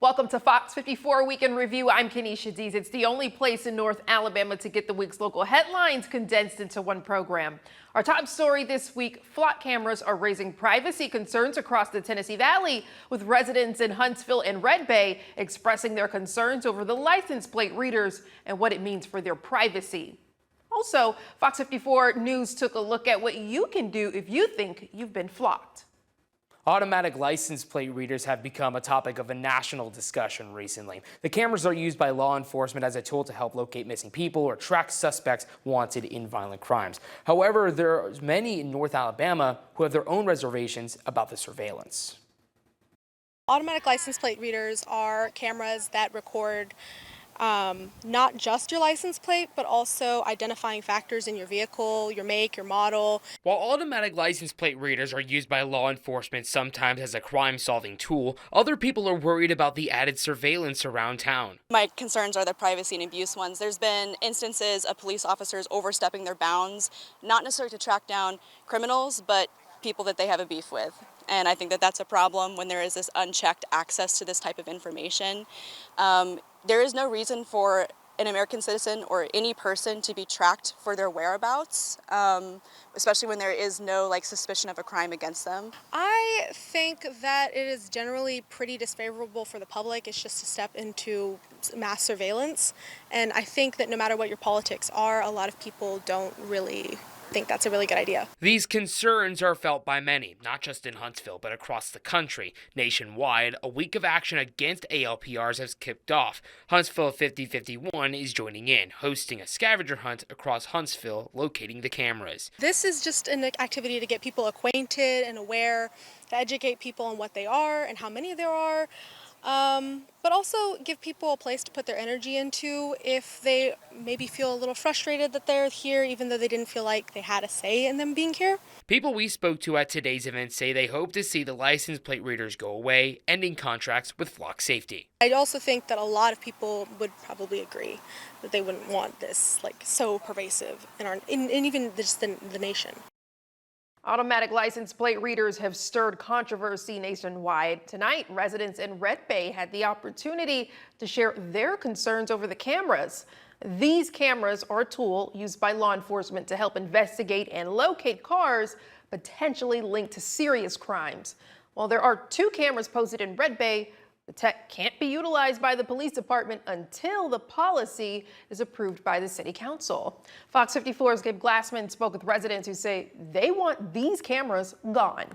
Welcome to Fox 54 Weekend Review. I'm Kenesha Dees. It's the only place in North Alabama to get the week's local headlines condensed into one program. Our top story this week, flock cameras are raising privacy concerns across the Tennessee Valley, with residents in Huntsville and Red Bay expressing their concerns over the license plate readers and what it means for their privacy. Also, Fox 54 News took a look at what you can do if you think you've been flocked. Automatic license plate readers have become a topic of a national discussion recently. The cameras are used by law enforcement as a tool to help locate missing people or track suspects wanted in violent crimes. However, there are many in North Alabama who have their own reservations about the surveillance. Automatic license plate readers are cameras that record not just your license plate, but also identifying factors in your vehicle, your make, your model. While automatic license plate readers are used by law enforcement sometimes as a crime-solving tool, other people are worried about the added surveillance around town. My concerns are the privacy and abuse ones. There's been instances of police officers overstepping their bounds, not necessarily to track down criminals, but people that they have a beef with. And I think that that's a problem when there is this unchecked access to this type of information. There is no reason for an American citizen or any person to be tracked for their whereabouts, especially when there is no suspicion of a crime against them. I think that it is generally pretty disfavorable for the public. It's just a step into mass surveillance. And I think that no matter what your politics are, a lot of people don't really think that's a really good idea. These concerns are felt by many, not just in Huntsville, but across the country. Nationwide, a week of action against ALPRs has kicked off. Huntsville 5051 is joining in, hosting a scavenger hunt across Huntsville, locating the cameras. This is just an activity to get people acquainted and aware, to educate people on what they are and how many there are. But also give people a place to put their energy into if they maybe feel a little frustrated that they're here, even though they didn't feel like they had a say in them being here. People we spoke to at today's event say they hope to see the license plate readers go away, ending contracts with flock safety. I also think that a lot of people would probably agree that they wouldn't want this so pervasive in even just the nation. Automatic license plate readers have stirred controversy nationwide. Tonight, residents in Red Bay had the opportunity to share their concerns over the cameras. These cameras are a tool used by law enforcement to help investigate and locate cars potentially linked to serious crimes. While there are 2 cameras posted in Red Bay, the tech can't be utilized by the police department until the policy is approved by the city council. Fox 54's Gabe Glassman spoke with residents who say they want these cameras gone.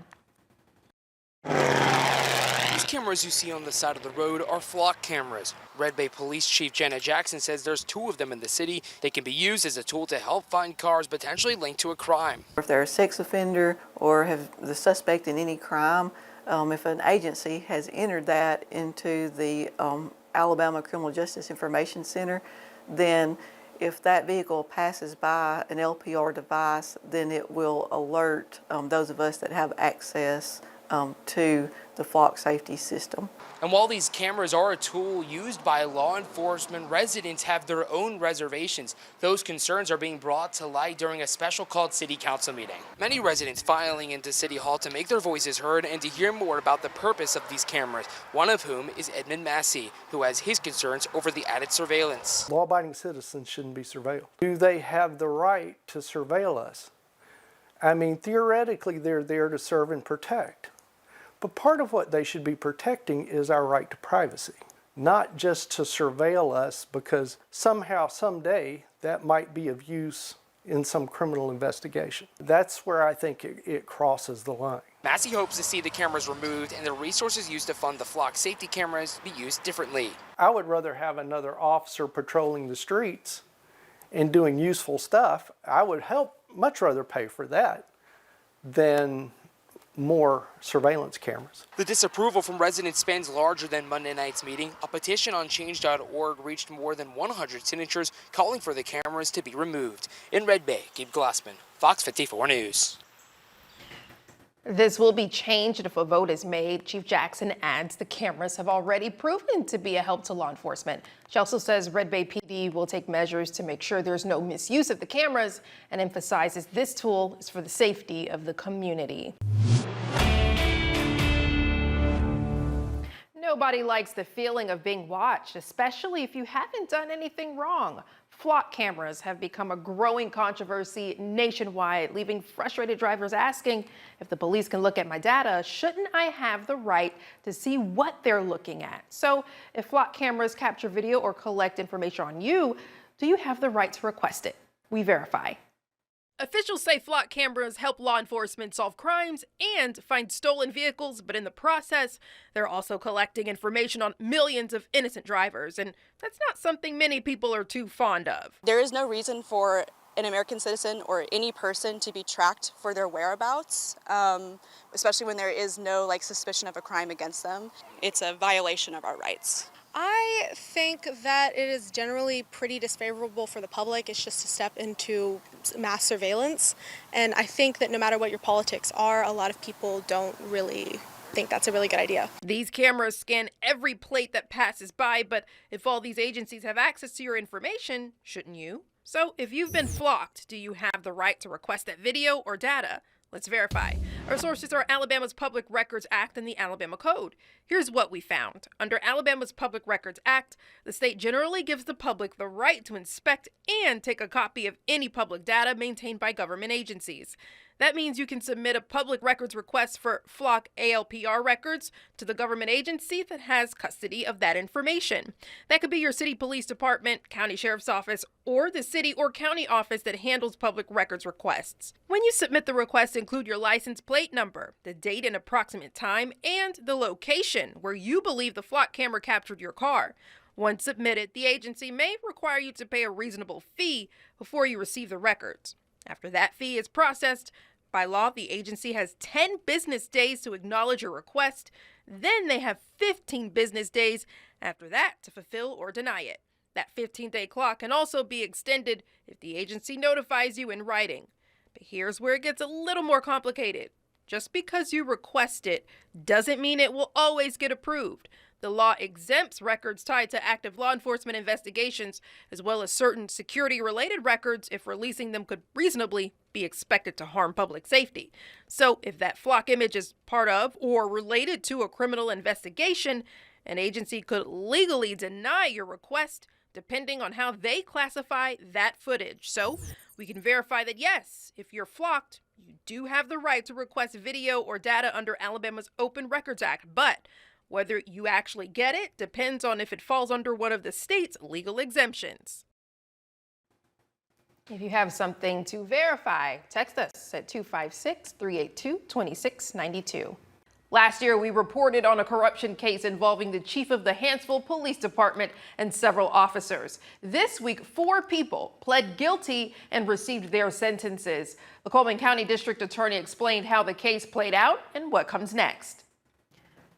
These cameras you see on the side of the road are flock cameras. Red Bay Police Chief Janet Jackson says there's 2 of them in the city. They can be used as a tool to help find cars potentially linked to a crime. If they're a sex offender or have the suspect in any crime, if an agency has entered that into the Alabama Criminal Justice Information Center, then if that vehicle passes by an LPR device, then it will alert those of us that have access to the flock safety system. And while these cameras are a tool used by law enforcement, residents have their own reservations. Those concerns are being brought to light during a special called city council meeting. Many residents filing into City Hall to make their voices heard and to hear more about the purpose of these cameras, one of whom is Edmund Massey, who has his concerns over the added surveillance. Law-abiding citizens shouldn't be surveilled. Do they have the right to surveil us? I mean, theoretically, they're there to serve and protect. But part of what they should be protecting is our right to privacy, not just to surveil us because somehow, someday, that might be of use in some criminal investigation. That's where I think it crosses the line. Massey hopes to see the cameras removed and the resources used to fund the flock safety cameras be used differently. I would rather have another officer patrolling the streets and doing useful stuff. I would much rather pay for that than more surveillance cameras. The disapproval from residents spans larger than Monday night's meeting. A petition on change.org reached more than 100 signatures calling for the cameras to be removed. In Red Bay, Gabe Glassman, Fox 54 News. This will be changed if a vote is made. Chief Jackson adds the cameras have already proven to be a help to law enforcement. She also says Red Bay PD will take measures to make sure there's no misuse of the cameras and emphasizes this tool is for the safety of the community. Nobody likes the feeling of being watched, especially if you haven't done anything wrong. Flock cameras have become a growing controversy nationwide, leaving frustrated drivers asking, if the police can look at my data, shouldn't I have the right to see what they're looking at? So if flock cameras capture video or collect information on you, do you have the right to request it? We verify. Officials say flock cameras help law enforcement solve crimes and find stolen vehicles, but in the process, they're also collecting information on millions of innocent drivers, and that's not something many people are too fond of. There is no reason for an American citizen or any person to be tracked for their whereabouts, especially when there is no suspicion of a crime against them. It's a violation of our rights. I think that it is generally pretty disfavorable for the public. It's just a step into mass surveillance. And I think that no matter what your politics are, a lot of people don't really think that's a really good idea. These cameras scan every plate that passes by, but if all these agencies have access to your information, shouldn't you? So if you've been flocked, do you have the right to request that video or data? Let's verify. Our sources are Alabama's Public Records Act and the Alabama Code. Here's what we found. Under Alabama's Public Records Act, the state generally gives the public the right to inspect and take a copy of any public data maintained by government agencies. That means you can submit a public records request for flock ALPR records to the government agency that has custody of that information. That could be your city police department, county sheriff's office, or the city or county office that handles public records requests. When you submit the request, include your license plate number, the date and approximate time, and the location where you believe the flock camera captured your car. Once submitted, the agency may require you to pay a reasonable fee before you receive the records. After that fee is processed, by law, the agency has 10 business days to acknowledge your request. Then they have 15 business days after that to fulfill or deny it. That 15-day clock can also be extended if the agency notifies you in writing. But here's where it gets a little more complicated. Just because you request it doesn't mean it will always get approved. The law exempts records tied to active law enforcement investigations, as well as certain security-related records if releasing them could reasonably be expected to harm public safety. So if that flock image is part of or related to a criminal investigation, an agency could legally deny your request depending on how they classify that footage. So we can verify that yes, if you're flocked, you do have the right to request video or data under Alabama's Open Records Act, but whether you actually get it depends on if it falls under one of the state's legal exemptions. If you have something to verify, text us at 256-382-2692. Last year, we reported on a corruption case involving the chief of the Hanceville Police Department and several officers. This week, 4 people pled guilty and received their sentences. The Coleman County District Attorney explained how the case played out and what comes next.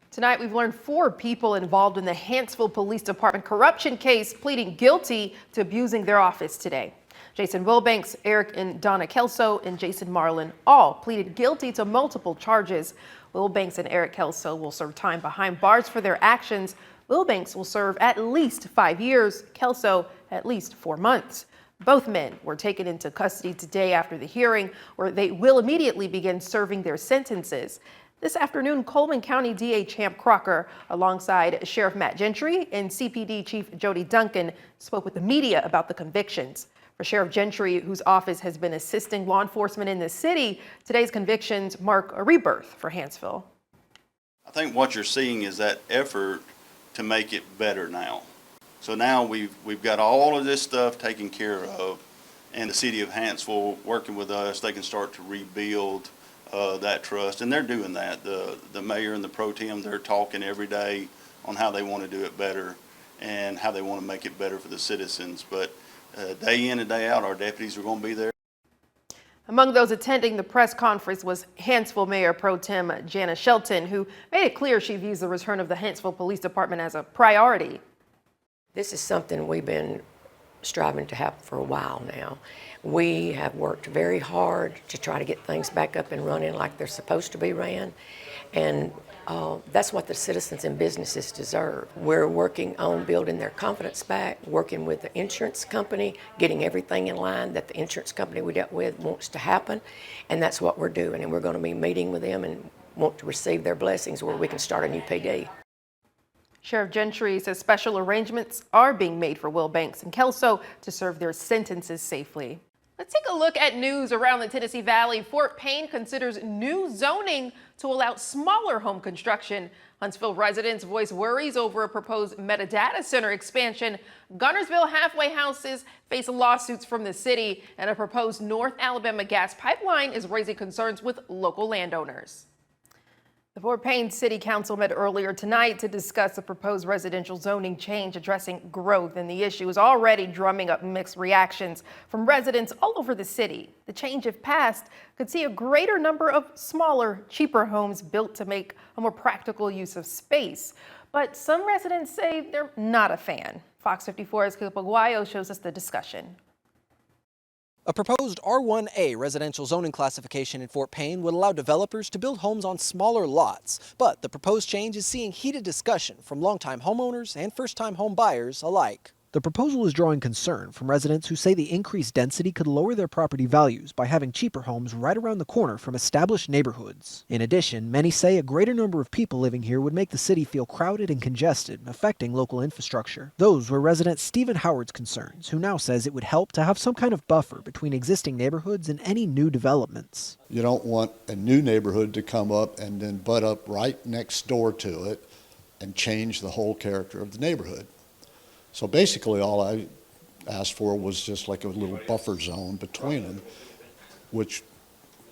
Tonight, we've learned 4 people involved in the Hanceville Police Department corruption case pleading guilty to abusing their office today. Jason Wilbanks, Eric and Donna Kelso, and Jason Marlin all pleaded guilty to multiple charges. Wilbanks and Eric Kelso will serve time behind bars for their actions. Wilbanks will serve at least 5 years, Kelso at least 4 months. Both men were taken into custody today after the hearing, where they will immediately begin serving their sentences. This afternoon, Coleman County DA Champ Crocker, alongside Sheriff Matt Gentry and CPD Chief Jody Duncan, spoke with the media about the convictions. For Sheriff Gentry, whose office has been assisting law enforcement in the city, today's convictions mark a rebirth for Hanceville. I think what you're seeing is that effort to make it better now. So now we've got all of this stuff taken care of, and the city of Hanceville working with us, they can start to rebuild that trust, and they're doing that. The mayor and the pro tem, they're talking every day on how they want to do it better and how they want to make it better for the citizens. But day in and day out, our deputies are going to be there. Among those attending the press conference was Hanceville Mayor Pro Tem Jana Shelton, who made it clear she views the return of the Hanceville Police Department as a priority. This is something we've been striving to happen for a while now. We have worked very hard to try to get things back up and running like they're supposed to be ran, and that's what the citizens and businesses deserve. We're working on building their confidence back, working with the insurance company, getting everything in line that the insurance company we dealt with wants to happen, and that's what we're doing, and we're going to be meeting with them and want to receive their blessings where we can start a new PD. Sheriff Gentry says special arrangements are being made for Will Banks and Kelso to serve their sentences safely. Let's take a look at news around the Tennessee Valley. Fort Payne considers new zoning to allow smaller home construction. Huntsville residents voice worries over a proposed metadata center expansion. Gunnersville halfway houses face lawsuits from the city, and a proposed North Alabama gas pipeline is raising concerns with local landowners. The Fort Payne City Council met earlier tonight to discuss the proposed residential zoning change addressing growth, and the issue is already drumming up mixed reactions from residents all over the city. The change, if passed, could see a greater number of smaller, cheaper homes built to make a more practical use of space. But some residents say they're not a fan. Fox 54's Caleb Aguayo shows us the discussion. A proposed R1A residential zoning classification in Fort Payne would allow developers to build homes on smaller lots, but the proposed change is seeing heated discussion from longtime homeowners and first-time home buyers alike. The proposal is drawing concern from residents who say the increased density could lower their property values by having cheaper homes right around the corner from established neighborhoods. In addition, many say a greater number of people living here would make the city feel crowded and congested, affecting local infrastructure. Those were resident Stephen Howard's concerns, who now says it would help to have some kind of buffer between existing neighborhoods and any new developments. You don't want a new neighborhood to come up and then butt up right next door to it and change the whole character of the neighborhood. So basically all I asked for was just like a little buffer zone between them, which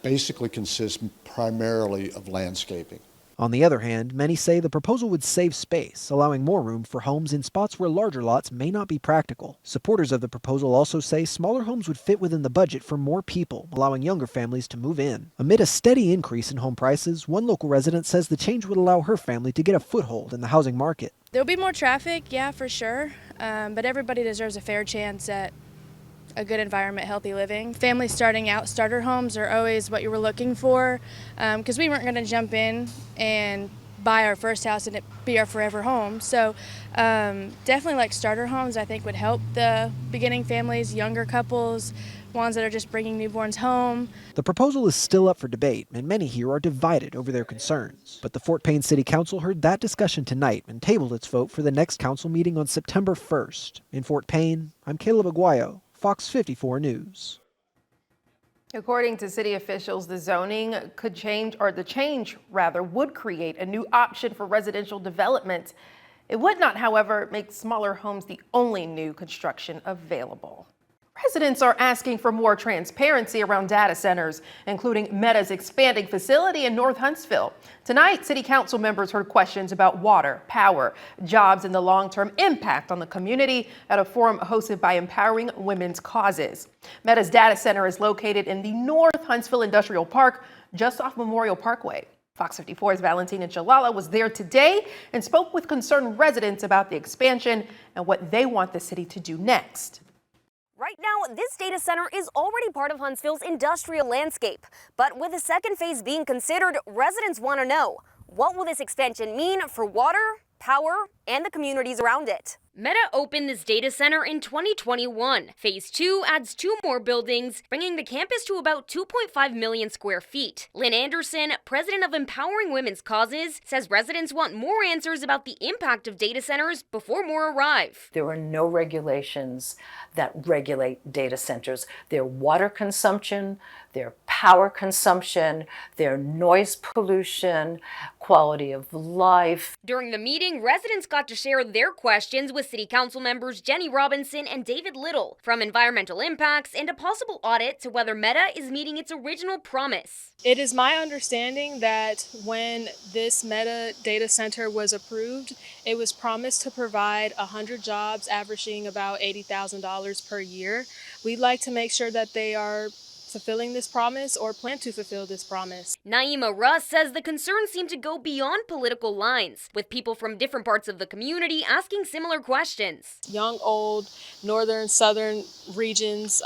basically consists primarily of landscaping. On the other hand, many say the proposal would save space, allowing more room for homes in spots where larger lots may not be practical. Supporters of the proposal also say smaller homes would fit within the budget for more people, allowing younger families to move in. Amid a steady increase in home prices, one local resident says the change would allow her family to get a foothold in the housing market. There'll be more traffic, yeah, for sure, but everybody deserves a fair chance at a good environment, healthy living. Families starting out, starter homes are always what you were looking for, because we weren't going to jump in and buy our first house and it be our forever home. So definitely like starter homes I think would help the beginning families, younger couples, ones that are just bringing newborns home. The proposal is still up for debate, and many here are divided over their concerns. But the Fort Payne City Council heard that discussion tonight and tabled its vote for the next council meeting on September 1st. In Fort Payne, I'm Caleb Aguayo, Fox 54 News. According to city officials, the zoning could change, or the change rather, would create a new option for residential development. It would not, however, make smaller homes the only new construction available. Residents are asking for more transparency around data centers, including Meta's expanding facility in North Huntsville. Tonight, City Council members heard questions about water, power, jobs, and the long-term impact on the community at a forum hosted by Empowering Women's Causes. Meta's data center is located in the North Huntsville Industrial Park, just off Memorial Parkway. Fox 54's Valentina Chalala was there today and spoke with concerned residents about the expansion and what they want the city to do next. Right now, this data center is already part of Huntsville's industrial landscape. But with a second phase being considered, residents want to know, what will this expansion mean for water, power, and the communities around it? Meta opened this data center in 2021. Phase 2 adds 2 more buildings, bringing the campus to about 2.5 million square feet. Lynn Anderson, president of Empowering Women's Causes, says residents want more answers about the impact of data centers before more arrive. There are no regulations that regulate data centers. Their water consumption, their power consumption, their noise pollution, quality of life. During the meeting, residents got to share their questions with City Council members Jenny Robinson and David Little, from environmental impacts and a possible audit to whether Meta is meeting its original promise. It is my understanding that when this Meta data center was approved, it was promised to provide 100 jobs averaging about $80,000 per year. We'd like to make sure that they are fulfilling this promise or plan to fulfill this promise. Naima Russ says the concerns seem to go beyond political lines, with people from different parts of the community asking similar questions. Young, old, northern, southern regions,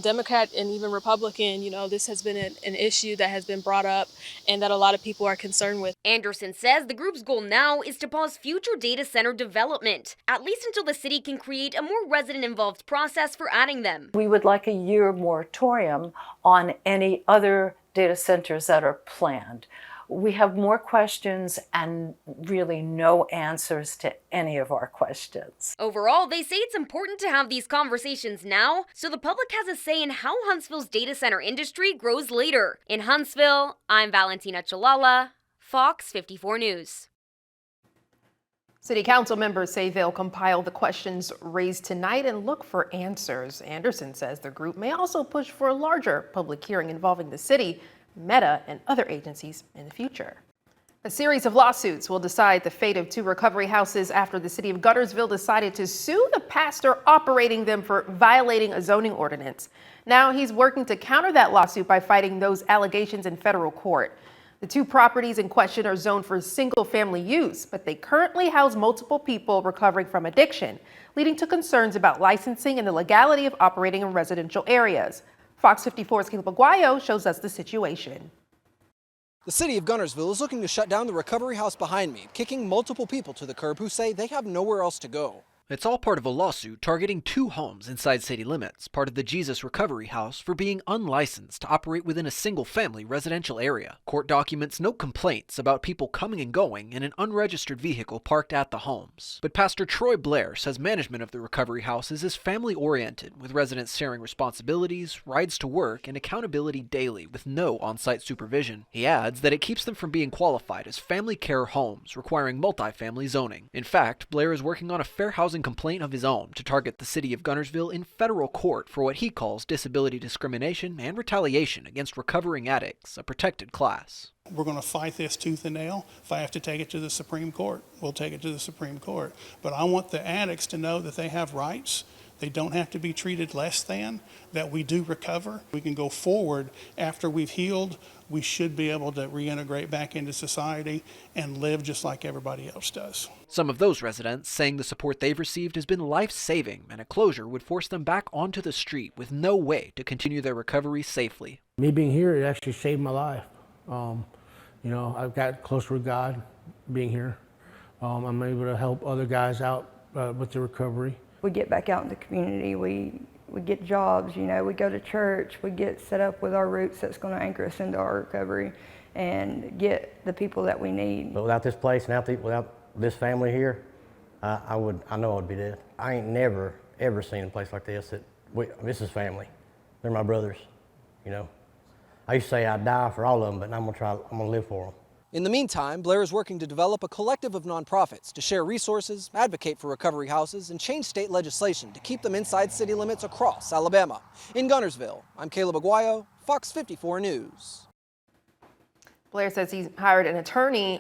Democrat and even Republican, this has been an issue that has been brought up and that a lot of people are concerned with. Anderson says the group's goal now is to pause future data center development, at least until the city can create a more resident-involved process for adding them. We would like a year moratorium on any other data centers that are planned. We have more questions and really no answers to any of our questions. Overall, they say it's important to have these conversations now so the public has a say in how Huntsville's data center industry grows later. In Huntsville, I'm Valentina Chalala, Fox 54 News. City council members say they'll compile the questions raised tonight and look for answers. Anderson says the group may also push for a larger public hearing involving the city, Meta, and other agencies in the future. A series of lawsuits will decide the fate of 2 recovery houses after the city of Guntersville decided to sue the pastor operating them for violating a zoning ordinance. Now he's working to counter that lawsuit by fighting those allegations in federal court. The 2 properties in question are zoned for single-family use, but they currently house multiple people recovering from addiction, leading to concerns about licensing and the legality of operating in residential areas. Fox 54's Caleb Aguayo shows us the situation. The city of Guntersville is looking to shut down the recovery house behind me, kicking multiple people to the curb who say they have nowhere else to go. It's all part of a lawsuit targeting 2 homes inside city limits, part of the Jesus Recovery House, for being unlicensed to operate within a single-family residential area. Court documents note complaints about people coming and going in an unregistered vehicle parked at the homes. But Pastor Troy Blair says management of the recovery houses is family-oriented, with residents sharing responsibilities, rides to work, and accountability daily with no on-site supervision. He adds that it keeps them from being qualified as family care homes, requiring multifamily zoning. In fact, Blair is working on a fair housing complaint of his own to target the city of Guntersville in federal court for what he calls disability discrimination and retaliation against recovering addicts, a protected class. We're going to fight this tooth and nail. If I have to take it to the Supreme Court, we'll take it to the Supreme Court. But I want the addicts to know that they have rights. They don't have to be treated less than, that we do recover. We can go forward after we've healed. We should be able to reintegrate back into society and live just like everybody else does. Some of those residents saying the support they've received has been life-saving, and a closure would force them back onto the street with no way to continue their recovery safely. Me being here, it actually saved my life. I've got closer with God being here. I'm able to help other guys out with the recovery. We get back out in the community, we get jobs, we go to church, we get set up with our roots that's going to anchor us into our recovery and get the people that we need. But without this place and without this family here, I know I would be dead. I ain't never, ever seen a place like this. This is family. They're my brothers, I used to say I'd die for all of them, but I'm gonna live for them. In the meantime, Blair is working to develop a collective of nonprofits to share resources, advocate for recovery houses, and change state legislation to keep them inside city limits across Alabama. In Guntersville, I'm Caleb Aguayo, Fox 54 News. Blair says he's hired an attorney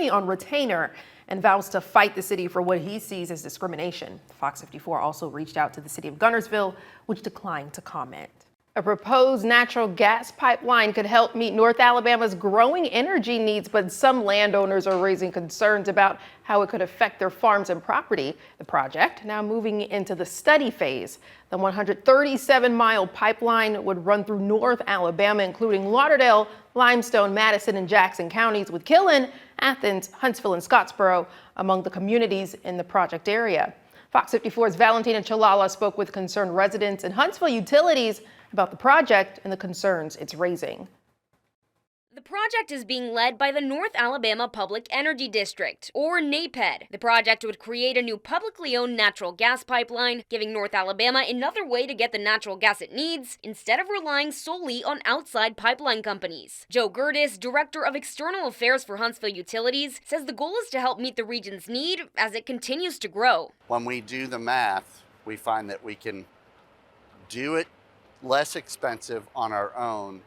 on retainer and vows to fight the city for what he sees as discrimination. Fox 54 also reached out to the city of Guntersville, which declined to comment. A proposed natural gas pipeline could help meet North Alabama's growing energy needs, but some landowners are raising concerns about how it could affect their farms and property. The project, now moving into the study phase. The 137-mile pipeline would run through North Alabama, including Lauderdale, Limestone, Madison, and Jackson counties, with Killen, Athens, Huntsville, and Scottsboro among the communities in the project area. Fox 54's Valentina Chalala spoke with concerned residents and Huntsville Utilities about the project and the concerns it's raising. The project is being led by the North Alabama Public Energy District, or NAPED. The project would create a new publicly owned natural gas pipeline, giving North Alabama another way to get the natural gas it needs, instead of relying solely on outside pipeline companies. Joe Gertis, Director of External Affairs for Huntsville Utilities, says the goal is to help meet the region's need as it continues to grow. When we do the math, we find that we can do it less expensive on our own,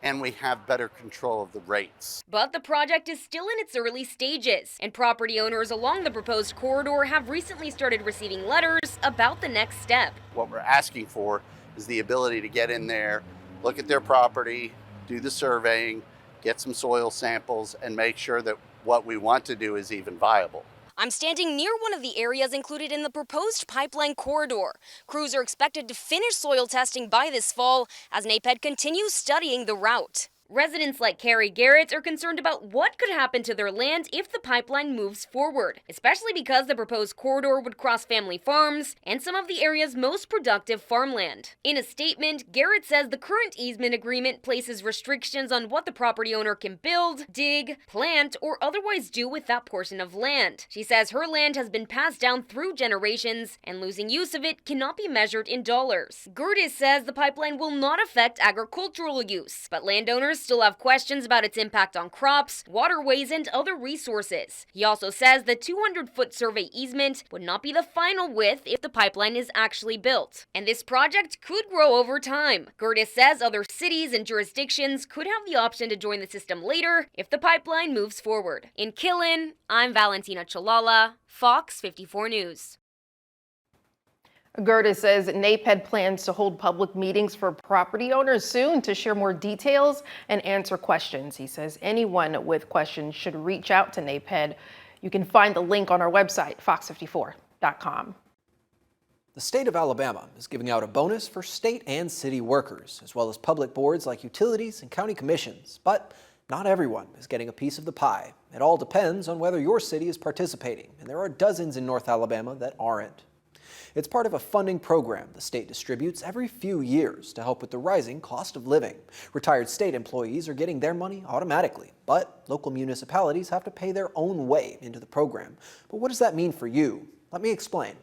and we have better control of the rates. But the project is still in its early stages, and property owners along the proposed corridor have recently started receiving letters about the next step. What we're asking for is the ability to get in there, look at their property, do the surveying, get some soil samples, and make sure that what we want to do is even viable. I'm standing near one of the areas included in the proposed pipeline corridor. Crews are expected to finish soil testing by this fall as NAPED continues studying the route. Residents like Carrie Garrett are concerned about what could happen to their land if the pipeline moves forward, especially because the proposed corridor would cross family farms and some of the area's most productive farmland. In a statement, Garrett says the current easement agreement places restrictions on what the property owner can build, dig, plant, or otherwise do with that portion of land. She says her land has been passed down through generations, and losing use of it cannot be measured in dollars. Gertis says the pipeline will not affect agricultural use, but landowners still have questions about its impact on crops, waterways, and other resources. He also says the 200-foot survey easement would not be the final width if the pipeline is actually built, and this project could grow over time. Gertis says other cities and jurisdictions could have the option to join the system later if the pipeline moves forward. In Killen, I'm Valentina Chalala, Fox 54 News. Gertis says NAPED plans to hold public meetings for property owners soon to share more details and answer questions. He says anyone with questions should reach out to NAPED. You can find the link on our website, fox54.com. The state of Alabama is giving out a bonus for state and city workers, as well as public boards like utilities and county commissions. But not everyone is getting a piece of the pie. It all depends on whether your city is participating, and there are dozens in North Alabama that aren't. It's part of a funding program the state distributes every few years to help with the rising cost of living. Retired state employees are getting their money automatically, but local municipalities have to pay their own way into the program. But what does that mean for you? Let me explain.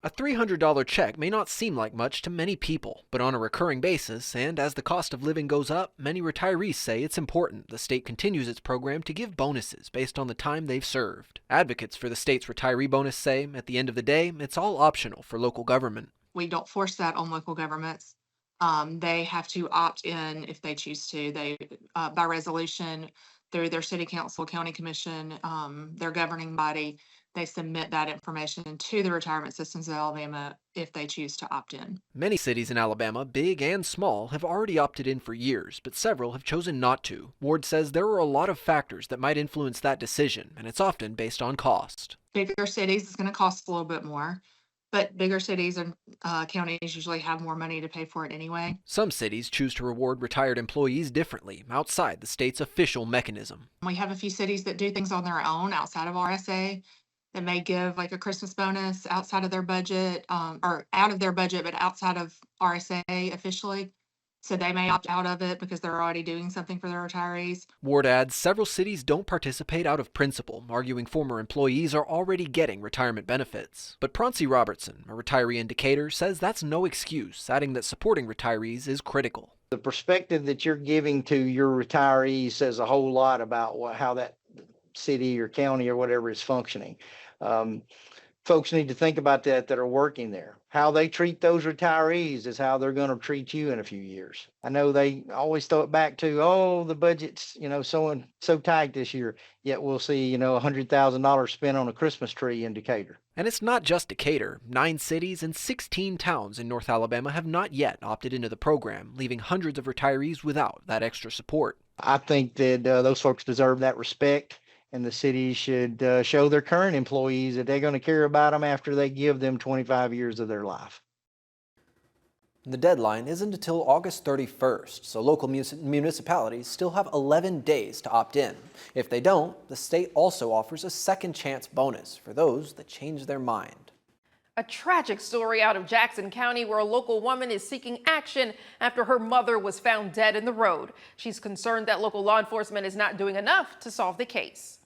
A $300 check may not seem like much to many people, but on a recurring basis, and as the cost of living goes up, many retirees say it's important the state continues its program to give bonuses based on the time they've served. Advocates for the state's retiree bonus say, at the end of the day, it's all optional for local government. We don't force that on local governments. They have to opt in if they choose to. They, by resolution, through their city council, county commission, their governing body, they submit that information to the retirement systems of Alabama if they choose to opt in. Many cities in Alabama, big and small, have already opted in for years, but several have chosen not to. Ward says there are a lot of factors that might influence that decision, and it's often based on cost. Bigger cities is going to cost a little bit more, but bigger cities and counties usually have more money to pay for it anyway. Some cities choose to reward retired employees differently, outside the state's official mechanism. We have a few cities that do things on their own outside of RSA. That may give like a Christmas bonus outside of their budget, or out of their budget, but outside of RSA officially. So they may opt out of it because they're already doing something for their retirees. Ward adds several cities don't participate out of principle, arguing former employees are already getting retirement benefits. But Proncy Robertson, a retiree in Decatur, says that's no excuse, adding that supporting retirees is critical. The perspective that you're giving to your retirees says a whole lot about how that city or county or whatever is functioning. Folks need to think about that are working there. How they treat those retirees is how they're going to treat you in a few years. I know they always throw it back to, oh, the budget's, so tight this year, yet we'll see, $100,000 spent on a Christmas tree in Decatur. And it's not just Decatur. 9 cities and 16 towns in North Alabama have not yet opted into the program, leaving hundreds of retirees without that extra support. I think that those folks deserve that respect. And the city should show their current employees that they're going to care about them after they give them 25 years of their life. The deadline isn't until August 31st, so local municipalities still have 11 days to opt in. If they don't, the state also offers a second chance bonus for those that change their mind. A tragic story out of Jackson County where a local woman is seeking action after her mother was found dead in the road. She's concerned that local law enforcement is not doing enough to solve the case.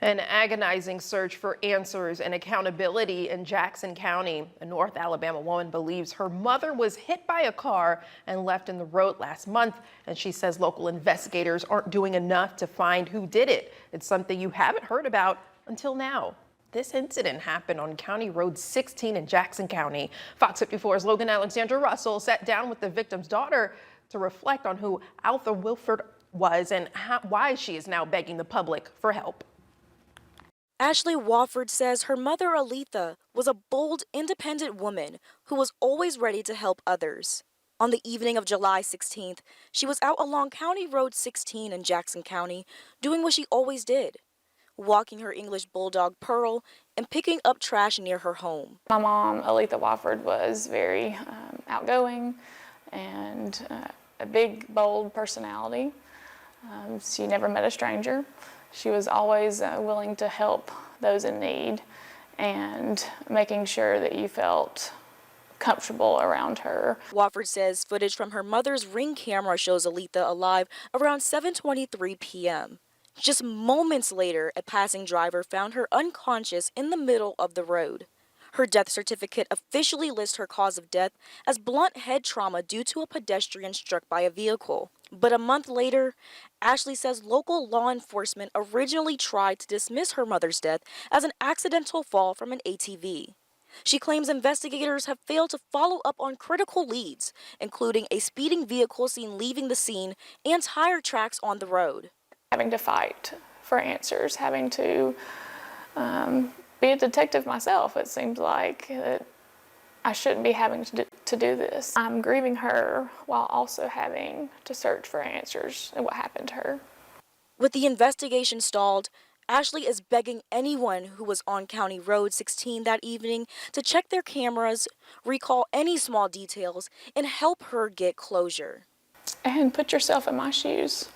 An agonizing search for answers and accountability in Jackson County. A North Alabama woman believes her mother was hit by a car and left in the road last month, and she says local investigators aren't doing enough to find who did it. It's something you haven't heard about until now. This incident happened on County Road 16 in Jackson County. Fox 54's Logan Alexandra Russell sat down with the victim's daughter to reflect on who Altha Wilford was and why she is now begging the public for help. Ashley Wofford says her mother, Aletha, was a bold, independent woman who was always ready to help others. On the evening of July 16th, she was out along County Road 16 in Jackson County doing what she always did, walking her English bulldog Pearl and picking up trash near her home. My mom, Aletha Wofford, was very outgoing and a big, bold personality. She never met a stranger. She was always willing to help those in need and making sure that you felt comfortable around her. Wofford says footage from her mother's Ring camera shows Aletha alive around 7:23 p.m. Just moments later, a passing driver found her unconscious in the middle of the road. Her death certificate officially lists her cause of death as blunt head trauma due to a pedestrian struck by a vehicle. But a month later, Ashley says local law enforcement originally tried to dismiss her mother's death as an accidental fall from an ATV. She claims investigators have failed to follow up on critical leads, including a speeding vehicle seen leaving the scene and tire tracks on the road. Having to fight for answers, having to be a detective myself, it seems like that I shouldn't be having to do this. I'm grieving her while also having to search for answers and what happened to her. With the investigation stalled, Ashley is begging anyone who was on County Road 16 that evening to check their cameras, recall any small details, and help her get closure. And put yourself in my shoes.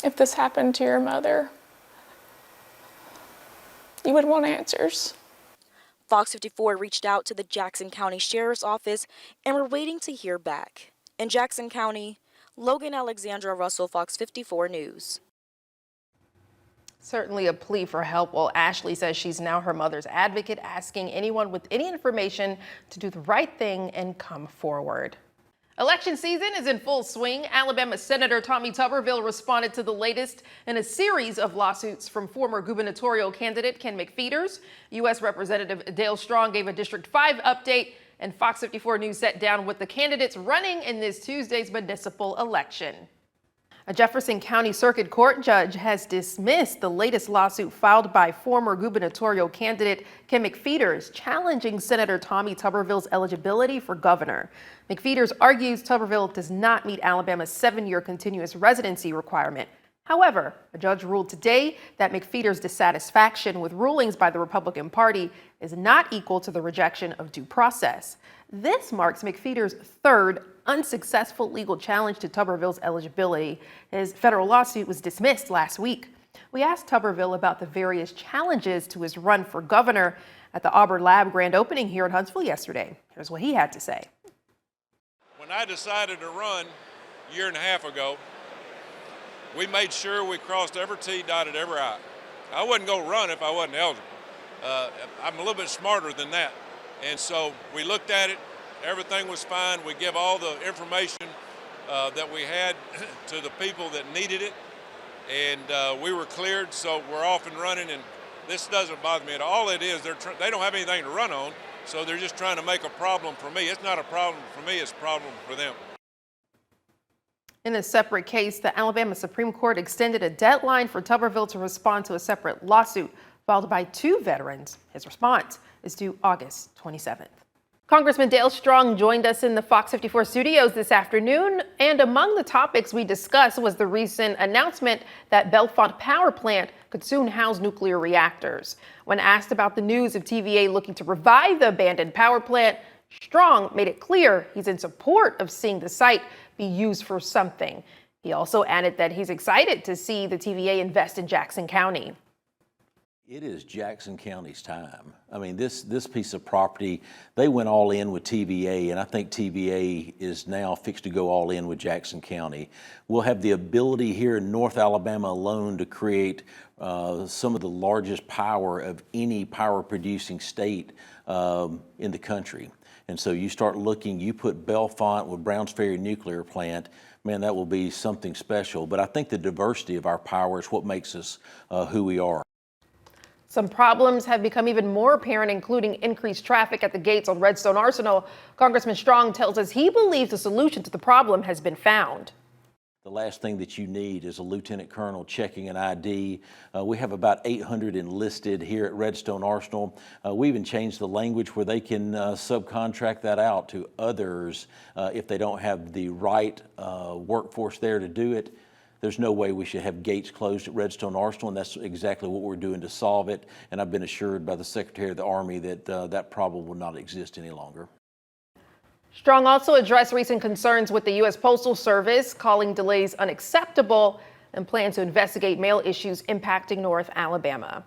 If this happened to your mother, you would want answers. FOX54 reached out to the Jackson County Sheriff's Office and we're waiting to hear back. In Jackson County, Logan Alexandra Russell, FOX54 News. Certainly a plea for help. Well, Ashley says she's now her mother's advocate, asking anyone with any information to do the right thing and come forward. Election season is in full swing. Alabama Senator Tommy Tuberville responded to the latest in a series of lawsuits from former gubernatorial candidate Ken McPheeters. U.S. Representative Dale Strong gave a District 5 update, and Fox 54 News sat down with the candidates running in this Tuesday's municipal election. A Jefferson County Circuit Court judge has dismissed the latest lawsuit filed by former gubernatorial candidate Ken McPheeters, challenging Senator Tommy Tuberville's eligibility for governor. McPheeters argues Tuberville does not meet Alabama's 7-year continuous residency requirement. However, a judge ruled today that McPheeters' dissatisfaction with rulings by the Republican Party is not equal to the rejection of due process. This marks McPheeters' third unsuccessful legal challenge to Tuberville's eligibility. His federal lawsuit was dismissed last week. We asked Tuberville about the various challenges to his run for governor at the Auburn Lab grand opening here in Huntsville yesterday. Here's what he had to say. When I decided to run a year and a half ago, we made sure we crossed every T, dotted every I. I wasn't going to run if I wasn't eligible. I'm a little bit smarter than that. And so we looked at it. Everything was fine. We give all the information that we had to the people that needed it. And we were cleared, so we're off and running. And this doesn't bother me at all. All it is, they don't have anything to run on, so they're just trying to make a problem for me. It's not a problem for me, it's a problem for them. In a separate case, the Alabama Supreme Court extended a deadline for Tuberville to respond to a separate lawsuit filed by 2 veterans. His response is due August 27th. Congressman Dale Strong joined us in the Fox 54 studios this afternoon, and among the topics we discussed was the recent announcement that Bellefonte Power Plant could soon house nuclear reactors. When asked about the news of TVA looking to revive the abandoned power plant, Strong made it clear he's in support of seeing the site be used for something. He also added that he's excited to see the TVA invest in Jackson County. It is Jackson County's time. I mean, this piece of property, they went all in with TVA, and I think TVA is now fixed to go all in with Jackson County. We'll have the ability here in North Alabama alone to create some of the largest power of any power-producing state in the country. And so you start looking, you put Bellefonte with Browns Ferry Nuclear Plant, man, that will be something special. But I think the diversity of our power is what makes us who we are. Some problems have become even more apparent, including increased traffic at the gates on Redstone Arsenal. Congressman Strong tells us he believes the solution to the problem has been found. The last thing that you need is a lieutenant colonel checking an ID. We have about 800 enlisted here at Redstone Arsenal. We even changed the language where they can subcontract that out to others if they don't have the right workforce there to do it. There's no way we should have gates closed at Redstone Arsenal, and that's exactly what we're doing to solve it. And I've been assured by the Secretary of the Army that that problem will not exist any longer. Strong also addressed recent concerns with the U.S. Postal Service, calling delays unacceptable and plans to investigate mail issues impacting North Alabama.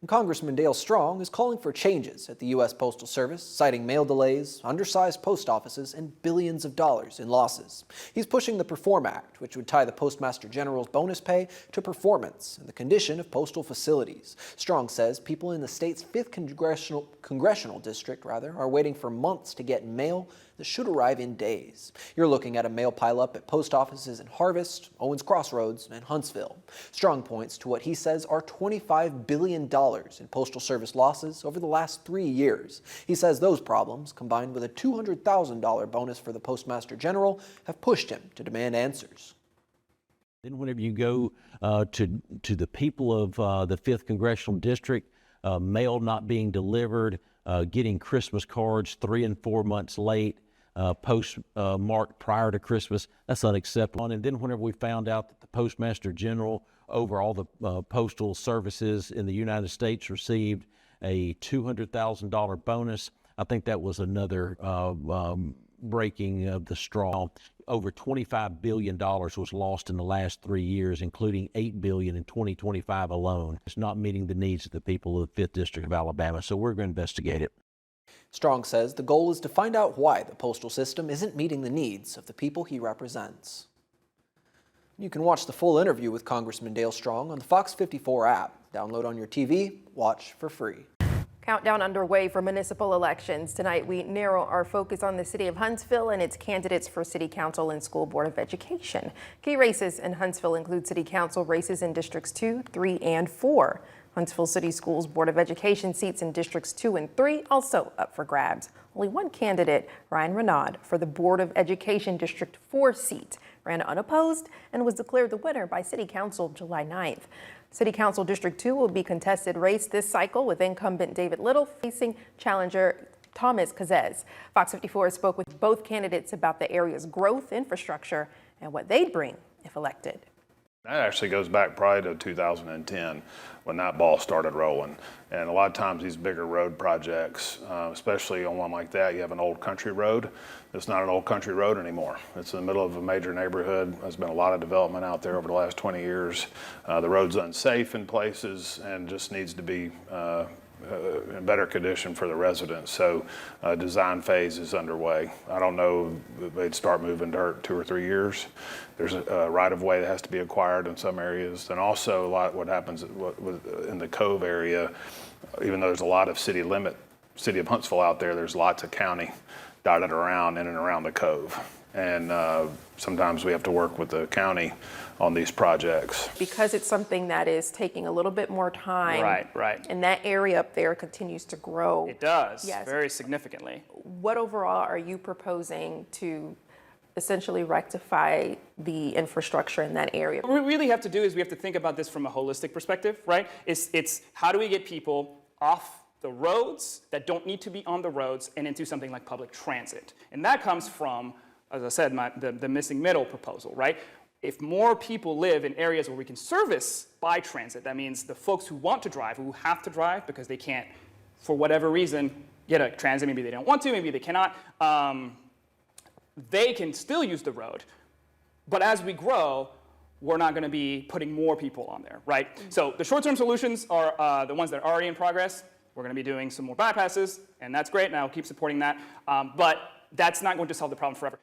Congressman Dale Strong is calling for changes at the U.S. Postal Service, citing mail delays, undersized post offices, and billions of dollars in losses. He's pushing the Reform Act, which would tie the Postmaster General's bonus pay to performance and the condition of postal facilities. Strong says people in the state's 5th congressional district are waiting for months to get mail that should arrive in days. You're looking at a mail pileup at post offices in Harvest, Owens Crossroads, and Huntsville. Strong points to what he says are $25 billion in Postal Service losses over the last 3 years. He says those problems, combined with a $200,000 bonus for the Postmaster General, have pushed him to demand answers. Then whenever you go to the people of the 5th Congressional District, mail not being delivered, getting Christmas cards 3 and 4 months late, marked prior to Christmas, that's unacceptable. And then whenever we found out that the Postmaster General over all the postal services in the United States received a $200,000 bonus, I think that was another breaking of the straw. Over $25 billion was lost in the last 3 years, including $8 billion in 2025 alone. It's not meeting the needs of the people of the 5th District of Alabama, so we're going to investigate it. Strong says the goal is to find out why the postal system isn't meeting the needs of the people he represents. You can watch the full interview with Congressman Dale Strong on the FOX54 app. Download on your TV, watch for free. Countdown underway for municipal elections. Tonight, we narrow our focus on the city of Huntsville and its candidates for City Council and School Board of Education. Key races in Huntsville include City Council races in Districts 2, 3, and 4. Huntsville City Schools Board of Education seats in Districts 2 and 3 also up for grabs. Only one candidate, Ryan Renaud, for the Board of Education District 4 seat, ran unopposed and was declared the winner by City Council July 9th. City Council District 2 will be contested race this cycle with incumbent David Little facing challenger Thomas Kazez. FOX54 spoke with both candidates about the area's growth, infrastructure, and what they'd bring if elected. That actually goes back probably to 2010 when that ball started rolling. And a lot of times these bigger road projects, especially on one like that, you have an old country road. It's not an old country road anymore. It's in the middle of a major neighborhood. There's been a lot of development out there over the last 20 years. The road's unsafe in places and just needs to be in better condition for the residents. So design phase is underway. I don't know that they'd start moving dirt 2 or 3 years. There's a right-of-way that has to be acquired in some areas. And also a lot what happens in the Cove area, even though there's a lot of city of Huntsville out there, there's lots of county dotted around in and around the Cove. And sometimes we have to work with the county on these projects. Because it's something that is taking a little bit more time. Right. And that area up there continues to grow. It does, yes. Very significantly. What overall are you proposing to essentially rectify the infrastructure in that area? What we really have to do is we have to think about this from a holistic perspective, right? It's how do we get people off the roads that don't need to be on the roads and into something like public transit? And that comes from, as I said, the missing middle proposal, right? If more people live in areas where we can service by transit, that means the folks who want to drive, who have to drive because they can't, for whatever reason, get a transit, maybe they don't want to, maybe they cannot, they can still use the road. But as we grow, we're not going to be putting more people on there, right? So the short-term solutions are the ones that are already in progress. We're going to be doing some more bypasses, and that's great, and I'll keep supporting that. But that's not going to solve the problem forever.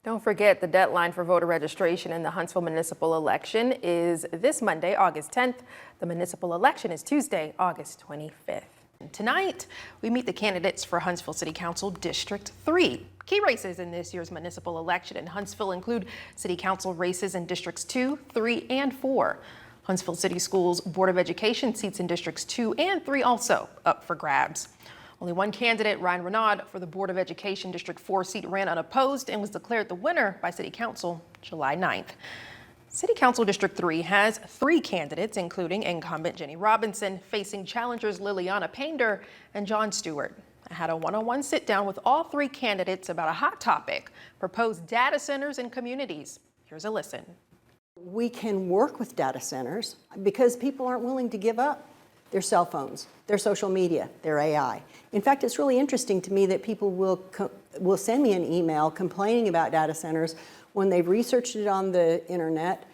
Don't forget, the deadline for voter registration in the Huntsville municipal election is this Monday, August 10th. The municipal election is Tuesday, August 25th. And tonight, we meet the candidates for Huntsville City Council District 3. Key races in this year's municipal election in Huntsville include City Council races in Districts 2, 3, and 4. Huntsville City Schools Board of Education seats in Districts 2 and 3 also up for grabs. Only one candidate, Ryan Renaud, for the Board of Education District 4 seat ran unopposed and was declared the winner by City Council July 9th. City Council District 3 has 3 candidates, including incumbent Jenny Robinson, facing challengers Liliana Painter and John Stewart. I had a one-on-one sit-down with all 3 candidates about a hot topic, proposed data centers in communities. Here's a listen. We can work with data centers because people aren't willing to give up their cell phones, their social media, their AI. In fact, it's really interesting to me that people will will send me an email complaining about data centers when they've researched it on the internet,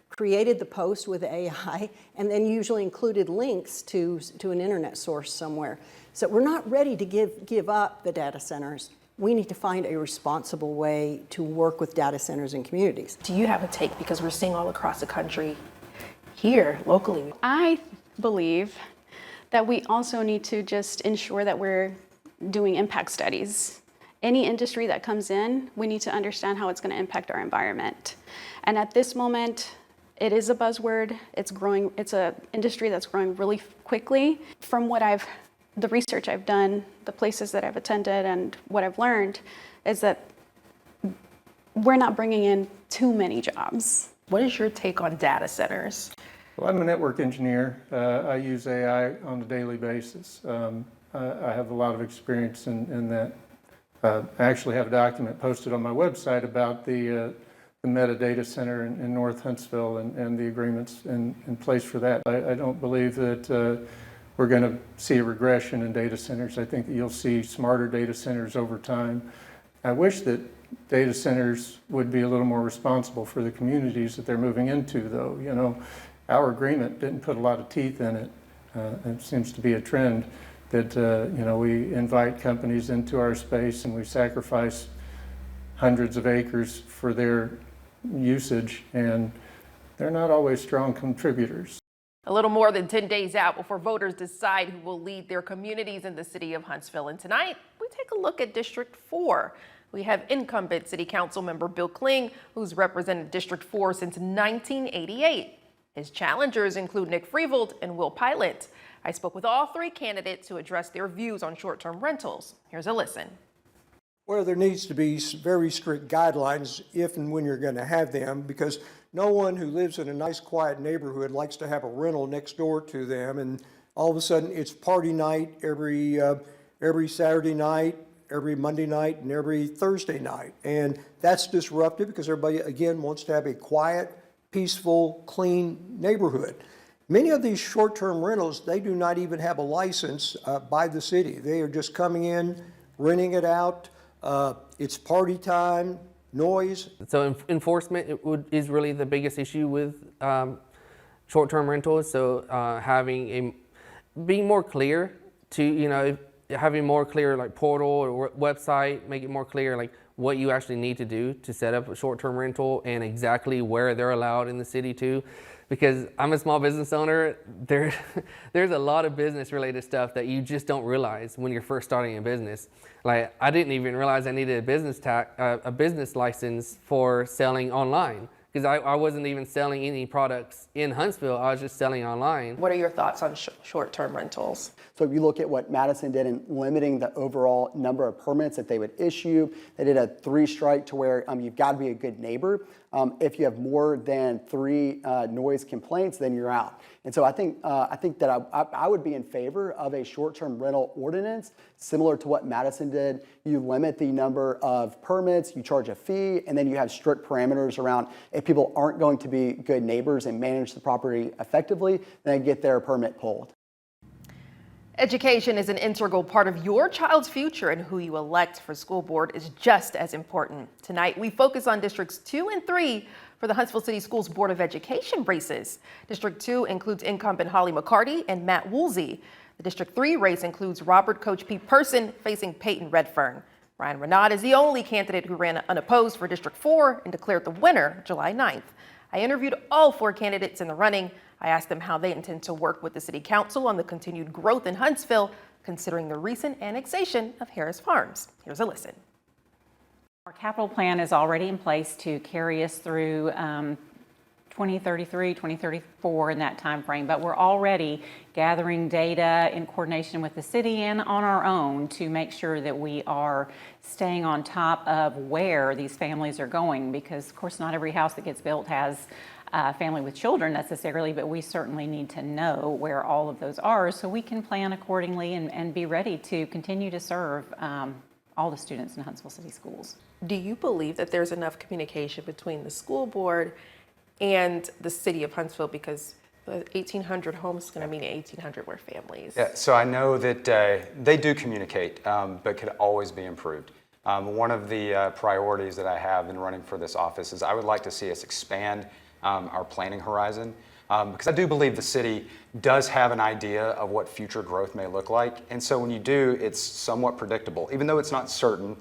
created the post with AI, and then usually included links to an internet source somewhere. So we're not ready to give up the data centers. We need to find a responsible way to work with data centers in communities. Do you have a take? Because we're seeing all across the country, here, locally. I believe that we also need to just ensure that we're doing impact studies. Any industry that comes in, we need to understand how it's going to impact our environment. And at this moment, it is a buzzword. It's growing. It's an industry that's growing really quickly. From the research I've done, the places that I've attended, and what I've learned is that we're not bringing in too many jobs. What is your take on data centers? Well, I'm a network engineer. I use AI on a daily basis. I have a lot of experience in that. I actually have a document posted on my website about the metadata center in North Huntsville and the agreements in place for that. I don't believe that we're going to see a regression in data centers. I think that you'll see smarter data centers over time. I wish that data centers would be a little more responsible for the communities that they're moving into, though. You know, our agreement didn't put a lot of teeth in it. It seems to be a trend that you know, we invite companies into our space and we sacrifice hundreds of acres for their usage, and they're not always strong contributors. A little more than 10 days out before voters decide who will lead their communities in the city of Huntsville. And tonight, we take a look at District 4. We have incumbent City Council member Bill Kling, who's represented District 4 since 1988. His challengers include Nick Freevold and Will Pilot. I spoke with all three candidates to address their views on short-term rentals. Here's a listen. Well, there needs to be very strict guidelines if and when you're going to have them, because no one who lives in a nice, quiet neighborhood likes to have a rental next door to them, and all of a sudden it's party night every Saturday night, every Monday night, and every Thursday night. And that's disruptive because everybody, again, wants to have a quiet, peaceful, clean neighborhood. Many of these short-term rentals, they do not even have a license by the city. They are just coming in, renting it out. It's party time, noise. So enforcement is really the biggest issue with short-term rentals. So being more clear to, you know, having more clear like portal or website, make it more clear like what you actually need to do to set up a short-term rental and exactly where they're allowed in the city too. Because I'm a small business owner, there's a lot of business related stuff that you just don't realize when you're first starting a business. Like I didn't even realize I needed a business license for selling online, because I wasn't even selling any products in Huntsville, I was just selling online. What are your thoughts on short-term rentals? So if you look at what Madison did in limiting the overall number of permits that they would issue, they did a 3-strike to where you've got to be a good neighbor. If you have more than 3 noise complaints, then you're out. And so I think that I would be in favor of a short-term rental ordinance similar to what Madison did. You limit the number of permits, you charge a fee, and then you have strict parameters around if people aren't going to be good neighbors and manage the property effectively, then get their permit pulled. Education is an integral part of your child's future, and who you elect for school board is just as important. Tonight, we focus on Districts 2 and 3 for the Huntsville City Schools Board of Education races. District 2 includes incumbent Holly McCarty and Matt Woolsey. The District 3 race includes Robert Coach Pete Person facing Peyton Redfern. Ryan Renaud is the only candidate who ran unopposed for District 4 and declared the winner July 9th. I interviewed all 4 candidates in the running. I asked them how they intend to work with the City Council on the continued growth in Huntsville, considering the recent annexation of Harris Farms. Here's a listen. Our capital plan is already in place to carry us through 2033, 2034 in that time frame, but we're already gathering data in coordination with the city and on our own to make sure that we are staying on top of where these families are going, because of course not every house that gets built has a family with children necessarily, but we certainly need to know where all of those are so we can plan accordingly and be ready to continue to serve all the students in Huntsville City Schools. Do you believe that there's enough communication between the school board and the city of Huntsville, because 1,800 homes is going to mean 1,800 more families? Yeah, so I know that they do communicate, but could always be improved. One of the priorities that I have in running for this office is I would like to see us expand our planning horizon, because I do believe the city does have an idea of what future growth may look like. And so when you do, it's somewhat predictable. Even though it's not certain,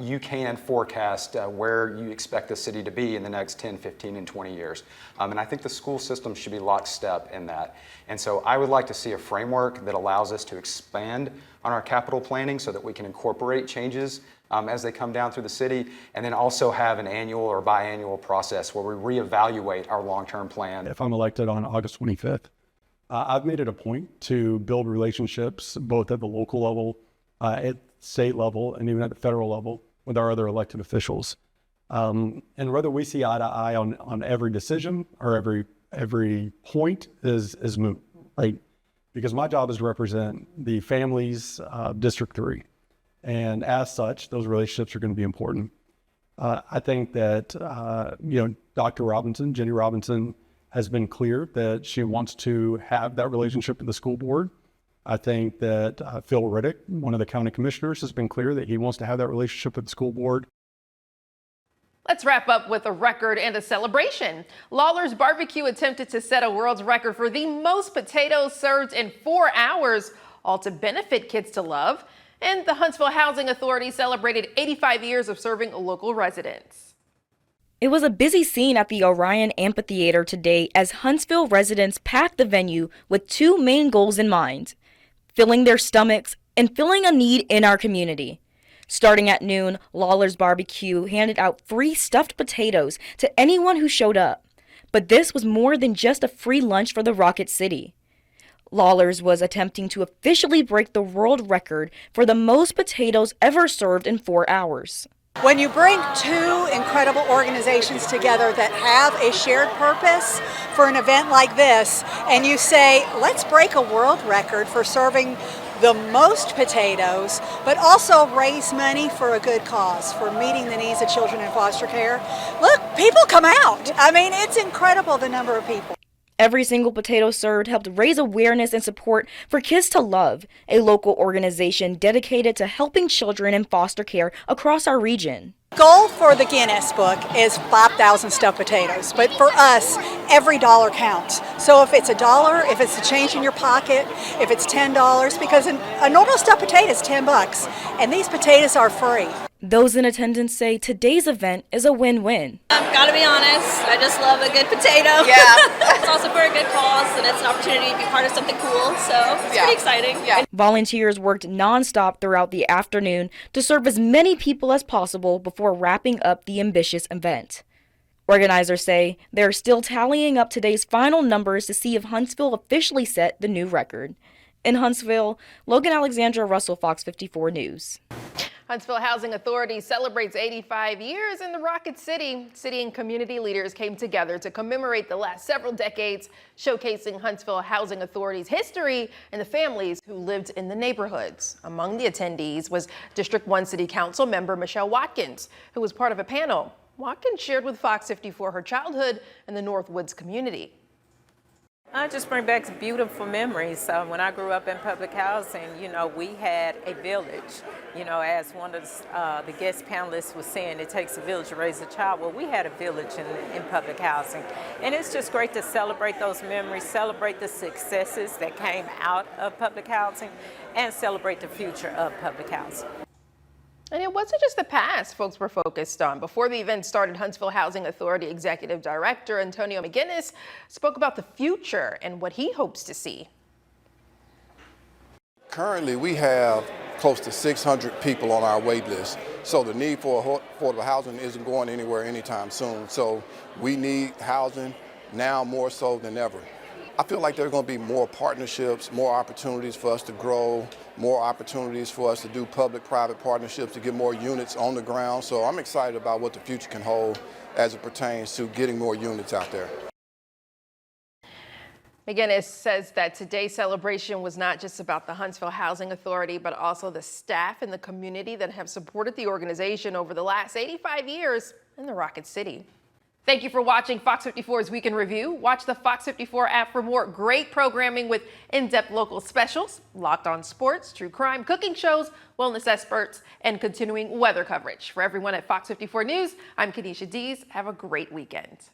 you can forecast where you expect the city to be in the next 10, 15, and 20 years. And I think the school system should be lockstep in that. And so I would like to see a framework that allows us to expand on our capital planning so that we can incorporate changes as they come down through the city, and then also have an annual or biannual process where we reevaluate our long-term plan. If I'm elected on August 25th, I've made it a point to build relationships both at the local level, at state level, and even at the federal level with our other elected officials. And whether we see eye to eye on every decision or every point is moot, right? Because my job is to represent the families of District 3. And as such, those relationships are going to be important. I think that, Dr. Robinson, Jenny Robinson, has been clear that she wants to have that relationship with the school board. I think that Phil Riddick, one of the county commissioners, has been clear that he wants to have that relationship with the school board. Let's wrap up with a record and a celebration. Lawler's Barbecue attempted to set a world's record for the most potatoes served in 4 hours, all to benefit Kids to Love. And the Huntsville Housing Authority celebrated 85 years of serving local residents. It was a busy scene at the Orion Amphitheater today as Huntsville residents packed the venue with two main goals in mind: filling their stomachs and filling a need in our community. Starting at noon, Lawler's Barbecue handed out free stuffed potatoes to anyone who showed up. But this was more than just a free lunch for the Rocket City. Lawler's was attempting to officially break the world record for the most potatoes ever served in 4 hours. When you bring two incredible organizations together that have a shared purpose for an event like this, and you say, let's break a world record for serving the most potatoes, but also raise money for a good cause, for meeting the needs of children in foster care. Look, people come out. I mean, it's incredible the number of people. Every single potato served helped raise awareness and support for Kids to Love, a local organization dedicated to helping children in foster care across our region. Goal for the Guinness Book is 5,000 stuffed potatoes, but for us, every dollar counts. So if it's $1, if it's a change in your pocket, if it's $10, because a normal stuffed potato is $10, and these potatoes are free. Those in attendance say today's event is a win-win. Gotta be honest, I just love a good potato. Yeah. It's also for a good cause, and it's an opportunity to be part of something cool, so it's pretty exciting. Yeah. Volunteers worked nonstop throughout the afternoon to serve as many people as possible before wrapping up the ambitious event. Organizers say they're still tallying up today's final numbers to see if Huntsville officially set the new record. In Huntsville, Logan Alexandra Russell, Fox 54 News. Huntsville Housing Authority celebrates 85 years in the Rocket City. City and community leaders came together to commemorate the last several decades, showcasing Huntsville Housing Authority's history and the families who lived in the neighborhoods. Among the attendees was District 1 City Council member Michelle Watkins, who was part of a panel. Watkins shared with Fox 54 her childhood in the Northwoods community. I just bring back some beautiful memories. When I grew up in public housing, we had a village. As one of the guest panelists was saying, it takes a village to raise a child. Well, we had a village in public housing. And it's just great to celebrate those memories, celebrate the successes that came out of public housing, and celebrate the future of public housing. And it wasn't just the past folks were focused on. Before the event started, Huntsville Housing Authority Executive Director Antonio McGinnis spoke about the future and what he hopes to see. Currently, we have close to 600 people on our wait list. So the need for affordable housing isn't going anywhere anytime soon. So we need housing now more so than ever. I feel like there are going to be more partnerships, more opportunities for us to grow, more opportunities for us to do public-private partnerships to get more units on the ground. So I'm excited about what the future can hold as it pertains to getting more units out there. McGinnis says that today's celebration was not just about the Huntsville Housing Authority, but also the staff and the community that have supported the organization over the last 85 years in the Rocket City. Thank you for watching Fox 54's Week in Review. Watch the Fox 54 app for more great programming with in-depth local specials, locked on sports, true crime, cooking shows, wellness experts, and continuing weather coverage. For everyone at Fox 54 News, I'm Kanisha Dees. Have a great weekend.